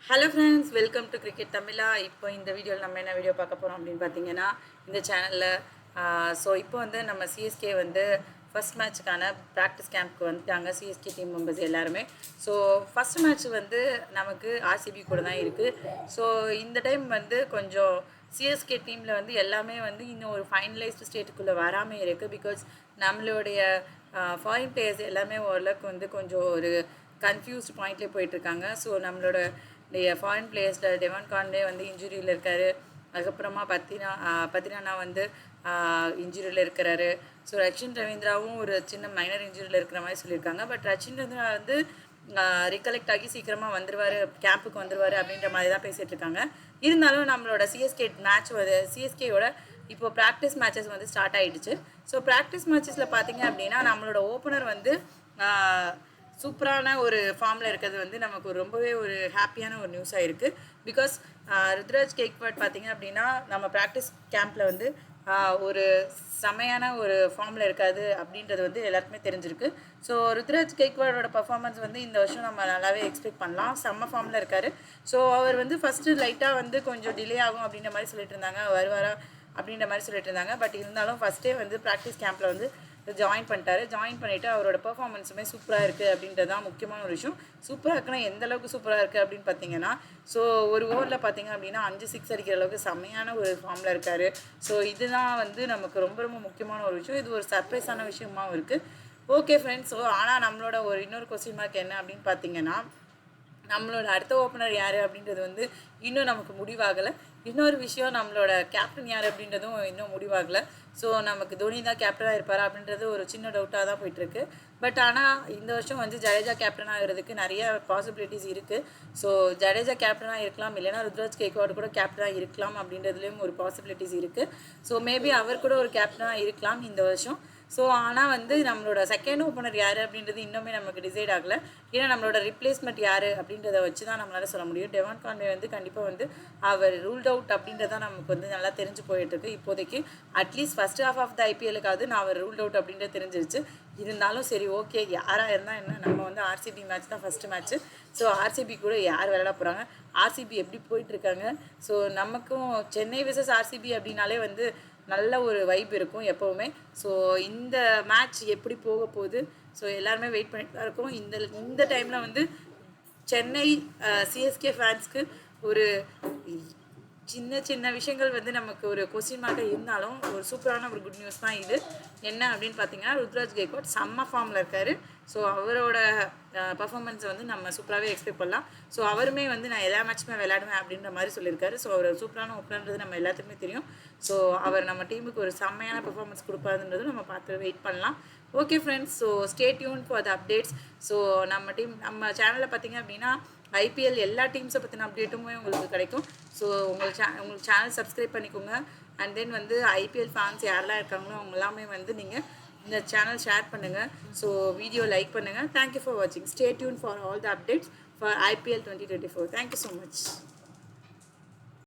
Hello friends, welcome to cricket தமிழா. இப்போ இந்த வீடியோவில் நம்ம என்ன வீடியோ பார்க்க போகிறோம் அப்படின்னு பார்த்தீங்கன்னா, இந்த சேனலில் இப்போ வந்து நம்ம சிஎஸ்கே வந்து ஃபஸ்ட் மேட்ச்சுக்கான ப்ராக்டிஸ் கேம்ப்க்கு வந்துட்டாங்க. சிஎஸ்கே டீம் மெம்பர்ஸ் எல்லாருமே. ஸோ ஃபஸ்ட் மேட்ச் வந்து நமக்கு ஆர்சிபி கூட தான் இருக்குது. ஸோ இந்த டைம் வந்து கொஞ்சம் சிஎஸ்கே டீமில் வந்து எல்லாமே வந்து இன்னும் ஒரு ஃபைனலைஸ்டு ஸ்டேட்டுக்குள்ளே வராமல் இருக்குது. பிகாஸ் நம்மளுடைய ஃபாரின் பிளேயர்ஸ் எல்லாமே ஓரளவுக்கு வந்து கொஞ்சம் ஒரு கன்ஃபியூஸ்ட் பாயிண்ட்லேயே போயிட்டுருக்காங்க. ஸோ நம்மளோட ஃபாரின் பிளேயர்ஸில் டெவான் கான்வே வந்து இன்ஜுரியில் இருக்கார். அதுக்கப்புறமா பத்திரானா வந்து இன்ஜுரியில் இருக்கிறாரு. ஸோ ரச்சின் ரவீந்திராவும் ஒரு சின்ன மைனர் இன்ஜுரியில் இருக்கிற மாதிரி சொல்லியிருக்காங்க. பட் ரச்சின் ரவீந்திரா வந்து ரிகலெக்ட் ஆகி சீக்கிரமாக வந்துடுவார், கேம்புக்கு வந்துடுவார் அப்படின்ற மாதிரி தான் பேசிகிட்டு இருக்காங்க. இருந்தாலும் நம்மளோட சிஎஸ்கே மேட்ச் வந்து சிஎஸ்கேயோட இப்போ ப்ராக்டிஸ் மேட்சஸ் வந்து ஸ்டார்ட் ஆகிடுச்சு. ஸோ ப்ராக்டிஸ் மேட்சஸில் பார்த்தீங்க அப்படின்னா நம்மளோட ஓப்பனர் வந்து சூப்பரான ஒரு ஃபார்மில் இருக்கிறது வந்து நமக்கு ரொம்பவே ஒரு ஹாப்பியான ஒரு நியூஸாக இருக்குது. பிகாஸ் ருத்ராஜ் கேக்வாட் பார்த்திங்க அப்படின்னா நம்ம ப்ராக்டிஸ் கேம்பில் வந்து ஒரு செமையான ஒரு ஃபார்மில் இருக்காது அப்படின்றது வந்து எல்லாருக்குமே தெரிஞ்சிருக்கு. ஸோ ருத்ராஜ் கேக்வாடோட பர்ஃபார்மன்ஸ் வந்து இந்த வருஷம் நம்ம நல்லாவே எக்ஸ்பெக்ட் பண்ணலாம். செம்ம ஃபார்மில் இருக்கார். ஸோ அவர் வந்து ஃபஸ்ட்டு லைட்டாக வந்து கொஞ்சம் டிலே ஆகும் அப்படின்ற மாதிரி சொல்லிட்டு இருந்தாங்க, வருவாரா அப்படின்ற மாதிரி சொல்லிட்டு இருந்தாங்க. பட் இருந்தாலும் ஃபஸ்ட்டே வந்து ப்ராக்டிஸ் கேம்பில் வந்து ஜாயின் பண்ணிவிட்டு அவரோட பெர்ஃபார்மன்ஸுமே சூப்பராக இருக்குது அப்படின்றது தான் முக்கியமான ஒரு விஷயம். சூப்பராக இருக்குன்னா எந்த அளவுக்கு சூப்பராக இருக்குது அப்படின்னு பார்த்தீங்கன்னா, ஸோ ஒரு ஓவரில் பார்த்தீங்க அப்படின்னா 5 6 அடிக்கிற அளவுக்கு செம்மையான ஒரு ஃபார்மில் இருக்கார். ஸோ இதுதான் வந்து நமக்கு ரொம்ப ரொம்ப முக்கியமான ஒரு விஷயம். இது ஒரு சர்ப்ரைஸான விஷயமாகவும் இருக்குது. ஓகே ஃப்ரெண்ட்ஸ், ஸோ ஆனால் நம்மளோட ஒரு இன்னொரு கொஸ்டின் மார்க் என்ன அப்படின்னு பார்த்தீங்கன்னா, நம்மளோட அடுத்த ஓப்பனர் யார் அப்படின்றது வந்து இன்னும் நமக்கு முடிவாகலை. இன்னொரு விஷயம், நம்மளோட கேப்டன் யார் அப்படின்றதும் இன்னும் முடிவாகலை. ஸோ நமக்கு தோனி தான் கேப்டனாக இருப்பார் அப்படின்றது ஒரு சின்ன டவுட்டாக தான் போயிட்டுருக்கு. பட் ஆனால் இந்த வருஷம் வந்து ஜடேஜா கேப்டன் ஆகிறதுக்கு நிறைய பாசிபிலிட்டிஸ் இருக்குது. ஸோ ஜடேஜா கேப்டனாக இருக்கலாம், இல்லைனா ருத்ராஜ் கேக்வாட் கூட கேப்டனாக இருக்கலாம் அப்படின்றதுலேயும் ஒரு பாசிபிலிட்டிஸ் இருக்குது. ஸோ மேபி அவர் கூட ஒரு கேப்டனாக இருக்கலாம் இந்த வருஷம். ஸோ ஆனால் வந்து நம்மளோட செகண்ட் ஓப்பனர் யார் அப்படின்றது இன்னுமே நமக்கு டிசைட் ஆகலை. ஏன்னா நம்மளோட ரிப்ளேஸ்மெண்ட் யார் அப்படின்றத வச்சு தான் நம்மளால் சொல்ல முடியும். டெவான் கான்வே வந்து கண்டிப்பாக வந்து அவர் ரூல்ட் அவுட் அப்படின்றதான் நமக்கு வந்து நல்லா தெரிஞ்சு போயிட்டுருக்கு இப்போதைக்கு. At least first half of the ஐபிஎலுக்காவது நான் அவர் ரூல்ட் அவுட் அப்படின்றது தெரிஞ்சிருச்சு. இருந்தாலும் சரி, ஓகே, யாராக இருந்தால் என்ன, நம்ம வந்து ஆர்சிபி மேட்ச் தான் ஃபஸ்ட்டு மேட்ச்சு. ஸோ ஆர்சிபி கூட யார் விளையாட போகிறாங்க, ஆர்சிபி எப்படி போயிட்டுருக்காங்க. ஸோ நமக்கும் சென்னை விசஸ் ஆர்சிபி அப்படின்னாலே வந்து நல்ல ஒரு வைப் இருக்கும் எப்போவுமே. ஸோ இந்த மேட்ச் எப்படி போக போகுது, ஸோ எல்லாருமே வெயிட் பண்ணிட்டு தான் இருக்கோம். இந்த டைமில் வந்து சென்னை சிஎஸ்கே ஃபேன்ஸ்க்கு ஒரு சின்ன சின்ன விஷயங்கள் வந்து நமக்கு ஒரு கொஸ்டின் மார்க்காக இருந்தாலும் ஒரு சூப்பரான ஒரு குட் நியூஸ் தான் இது. என்ன அப்படின்னு பார்த்தீங்கன்னா, ருத்ராஜ் கேக்வாட் செம்ம ஃபார்மில் இருக்கார். ஸோ அவரோட பர்ஃபார்மன்ஸை வந்து நம்ம சூப்பராகவே எக்ஸ்பெக்ட் பண்ணலாம். ஸோ அவருமே வந்து நான் எல்லா மேட்சுமே விளையாடுவேன் அப்படின்ற மாதிரி சொல்லியிருக்காரு. ஸோ அவர் சூப்பரான ஓப்பனர்ன்றது நம்ம எல்லாத்துக்குமே தெரியும். ஸோ அவர் நம்ம டீமுக்கு ஒரு செம்மையான பர்ஃபார்மன்ஸ் கொடுப்பாருன்றது நம்ம பார்த்து வெயிட் பண்ணலாம். Okay friends, so stay tune for the updates. So நம்ம சேனலில் பார்த்தீங்க அப்படின்னா ஐபிஎல் எல்லா டீம்ஸை பற்றின அப்டேட்டுமே உங்களுக்கு கிடைக்கும். ஸோ உங்களுக்கு சேனல் சப்ஸ்கிரைப் பண்ணிக்கோங்க. அண்ட் தென் வந்து ஐபிஎல் ஃபேன்ஸ் யாரெல்லாம் இருக்காங்களோ அவங்க எல்லாமே வந்து நீங்கள் இந்த சேனல் ஷேர் பண்ணுங்கள். ஸோ வீடியோ லைக் பண்ணுங்கள். தேங்க்யூ ஃபார் வாட்சிங். Stay tune for all the updates for IPL 2024. Thank you so much.